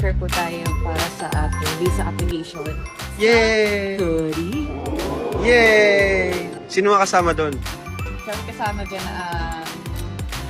nagpa-picture po tayo para sa ating visa application. Yay! Goody! Yay! Sino ang kasama doon? Siyempre kasama dyan ang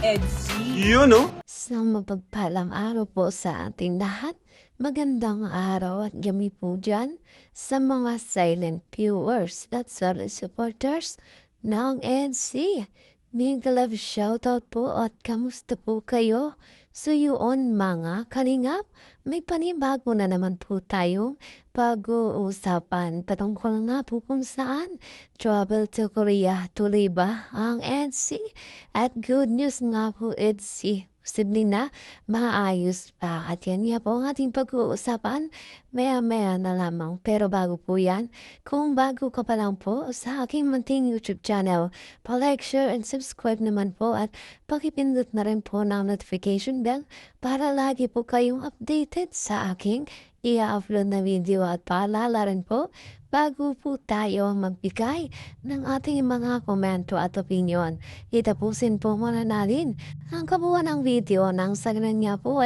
Edsy. Yun, no? Isang mapagpalang araw po sa ating lahat. Magandang araw at gabi po dyan sa mga silent viewers at solid supporters ng NC. Big love shoutout po at kamusta po kayo? So yun mga kalingap, may panibago na naman po tayong pag-uusapan patungkol nga po kung saan travel to Korea tuloy ba ang NC? At good news nga po NC. Posible na maayos pa. At yan nga po ang ating pag-uusapan maya-maya na lamang. Pero bago po yan, kung bago ka pa lang po sa aking munting YouTube channel, pa-like, share, and subscribe naman po at pakipindot na rin po ng notification bell para lagi po kayong updated sa aking i-upload na video at paalala rin po bago po tayo magbigay ng ating mga komento at opinion. Itapusin po muna natin ang kabuuan ng video nang sa ganun nga po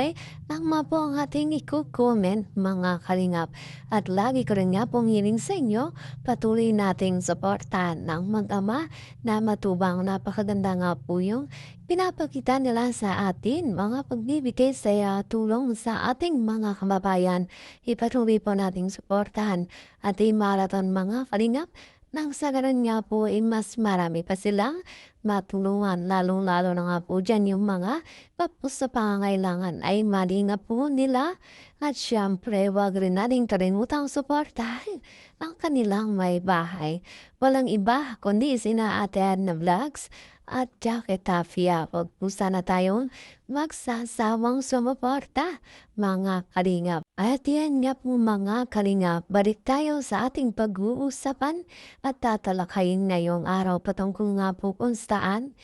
nang mapo ang ating i-comment mga kalingap. At lagi ko rin nga pong hiling sa inyo, patuloy nating suportahan ng mag-ama na matubang. Napakaganda nga po yung pinapakita nila sa atin, mga pagbibigay sa tulong sa ating mga kababayan. Ipatuloy po nating suportahan ating marathon mga kalingap. Nang sa ganun nga po mas marami pa silang matulungan. Lalo-lalo na nga po dyan yung mga tapos sa pangangailangan ay malinga po nila. At syempre, wag rin natin kalimutang suportahan ang kanilang may bahay. Walang iba kundi sina Ate Edna Vlogs at Jacket Tafia. Huwag po sana tayong magsasawang sumuporta mga kalingap. At yan nga po mga kalingap, balik tayo sa ating pag-uusapan at tatalakayin ngayong araw patungkol nga po kung saan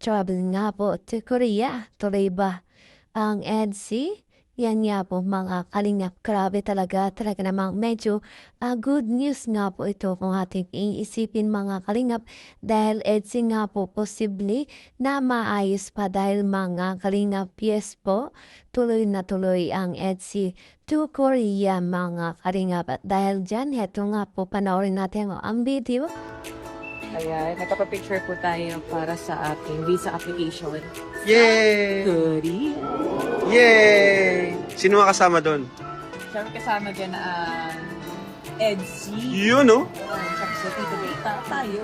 travel nga po to Korea. Tuloy ba ang EDC? Yan nga po mga kalingap, grabe talaga namang medyo good news nga po ito kung ating iisipin mga kalingap dahil EDC nga po posible na maayos pa dahil mga kalingap yes po, tuloy na tuloy ang EDC to Korea mga kalingap at dahil dyan, heto nga po panoorin natin ang video. Kaya nagpa-picture po tayo para sa ating visa application. Yay! Goody! Yay! Sino ang kasama doon? Siyempre kasama dyan ang Edsy. Yun, no? Siyempre sa Tito Data tayo.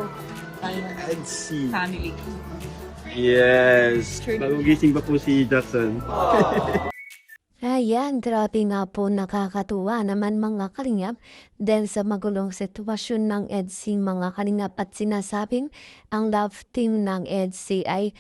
Tayo ng Let's see. family. Yes. Bagugising pa po si Jackson. Ayan, grabe nga po nakakatuwa naman mga kalingap dahil sa magulong sitwasyon ng EDC mga kalingap at sinasabing ang love team ng EDC ay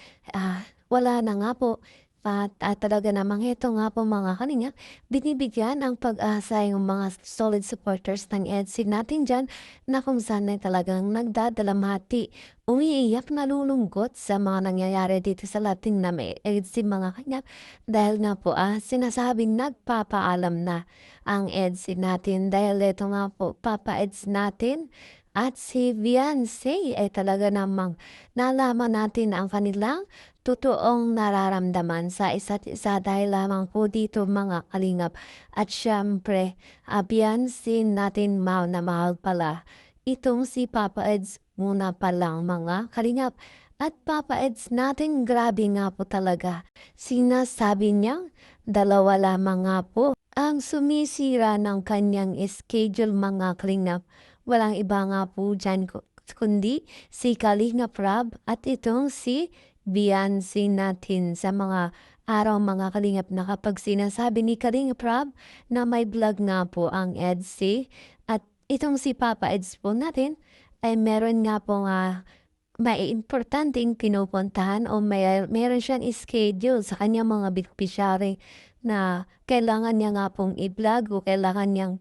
wala na nga po. At talaga namang ito nga po mga kalingap, binibigyan ang pag-asa yung mga solid supporters ng EDC natin dyan na kung saan ay talagang nagdadalamhati, umiiyak, nalulungkot sa mga nangyayari dito sa Latin na may EDC mga kalingap dahil nga po sinasabing nagpapaalam na ang EDC natin dahil ito nga po papa-EDC natin. At si Beyonce ay talaga namang nalaman natin ang kanilang totoong nararamdaman sa isa't isa dahil lamang po dito mga kalingap. At syempre, Beyonce natin mahal na mahal pala. Itong si Papa Eds muna pa lang mga kalingap. At Papa Eds natin grabe nga po talaga. Sinasabi niyang dalawa lamang nga po ang sumisira ng kanyang schedule mga kalingap. Walang iba nga po dyan kundi si Kalinga Prab at itong si Beyonce natin sa mga araw mga kalingap na kapag sinasabi ni Kalinga Prab na may vlog nga po ang EDC at itong si Papa Eds po natin ay meron nga po may importanteng pinupuntahan o meron siyang schedule sa kanyang mga beneficiary na kailangan niya nga pong i-vlog o kailangan niyang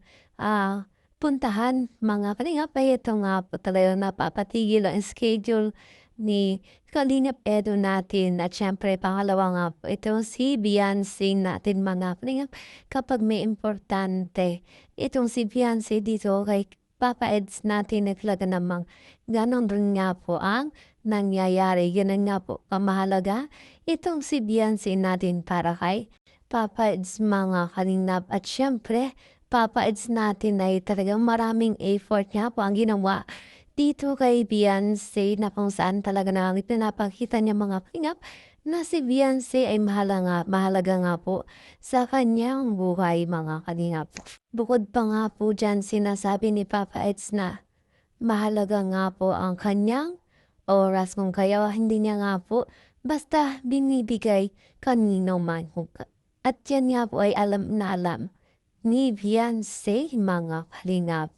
puntahan mga kalingap ay ito nga po talaga napapatigil ang schedule ni Kalingap Edo natin at syempre pangalawa nga po ito si Beyonce natin mga kalingap kapag may importante itong si Beyonce dito kay Papa Eds natin na talaga namang ganon rin nga po ang nangyayari. Ganun nga po kamahalaga itong si Beyonce natin para kay Papa Eds mga kalingap. At syempre, Papa Eds natin ay talagang maraming effort nga po ang ginawa dito kay Beyonce na kung saan talaga nang pinapakita niya mga kalingap na si Beyonce ay mahalaga nga po sa kanyang buhay mga kalingap. Bukod pa nga po dyan sinasabi ni Papa Eds na mahalaga nga po ang kanyang oras kung kaya hindi niya nga po basta binibigay kanino man. At yan nga po ay alam na alam ni Beyonce mga kalingap.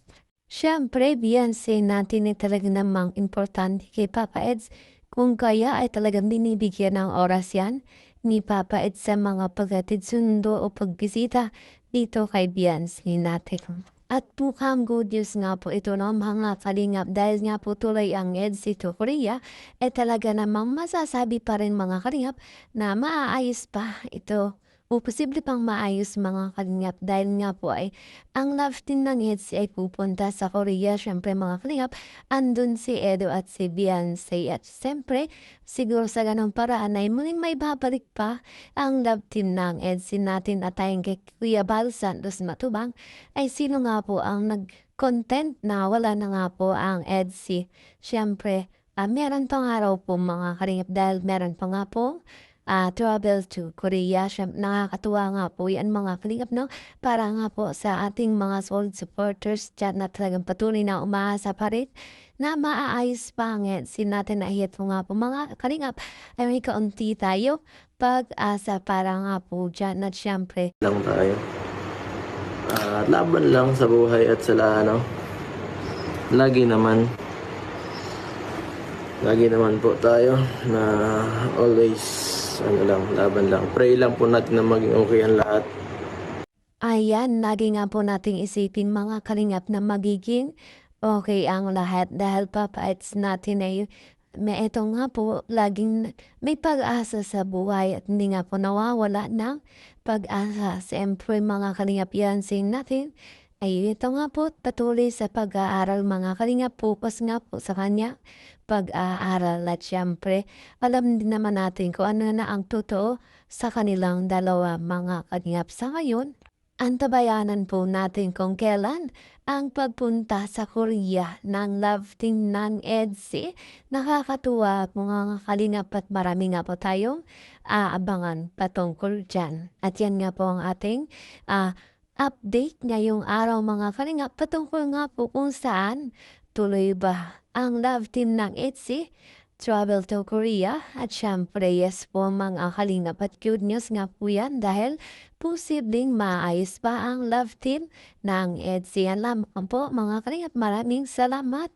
Siyempre, Beyonce natin ay talaga namang importante kay Papa Eds. Kung kaya ay talagang binibigyan ng oras yan ni Papa Eds sa mga paghatid sundo o pagbisita dito kay Beyonce natin. At mukhang good news nga po ito no mga kalingap dahil nga po tuloy ang EDSI to Korea talaga namang masasabi pa rin mga kalingap na maaayos pa ito o posible pang maayos mga kalingap dahil nga po ay ang love team ng EDSI ay pupunta sa Korea. Syempre mga kalingap, andun si Edo at si Beyonce at syempre siguro sa ganong paraan ay muling may babalik pa ang love team ng EDSI natin at tayong kay Kuya Bal Santos Matubang ay sino nga po ang nag-content na wala na nga po ang EDSI. Syempre, meron pang araw po mga kalingap dahil meron pa nga po travel to Korea. Syempre, nakakatuwa nga po yan mga kalingap no? Para nga po sa ating mga solid supporters dyan na talagang patuloy na umaasa pa rin na maaayos pa ang EDSI natin na hiyat po nga po mga kalingap ay may kaunti tayo pag-asa para nga po dyan at syempre lang tayo. Laban lang sa buhay at sa ano. Lagi naman po tayo na always laban lang. Pray lang po natin na maging okay ang lahat. ayan, lagi nga po nating isipin mga kalingap na magiging okay ang lahat dahil Papa Eds natin ay may ito nga po laging may pag-asa sa buhay at hindi nga po nawawala ng pag-asa. Siyempre mga kalingap yan natin ay ito nga po patuloy sa pag-aaral mga kalingap focus nga po sa kanya pag-aaral at syempre alam din naman natin kung ano na ang totoo sa kanilang dalawa mga kalingap. Sa ngayon, antabayanan po natin kung kailan ang pagpunta sa Korea ng love team ng EDSI. Nakakatuwa mga kalingap at marami nga po tayong aabangan patungkol dyan. At yan nga po ang ating update ngayong araw mga kalingap patungkol nga po kung saan tuloy ba ang love team ng EDSI travel to Korea at syempre yes po mga kalingap at good news nga po yan dahil posibleng maayos pa ang love team ng EDSI. Yan lamang po mga kalingap, maraming salamat.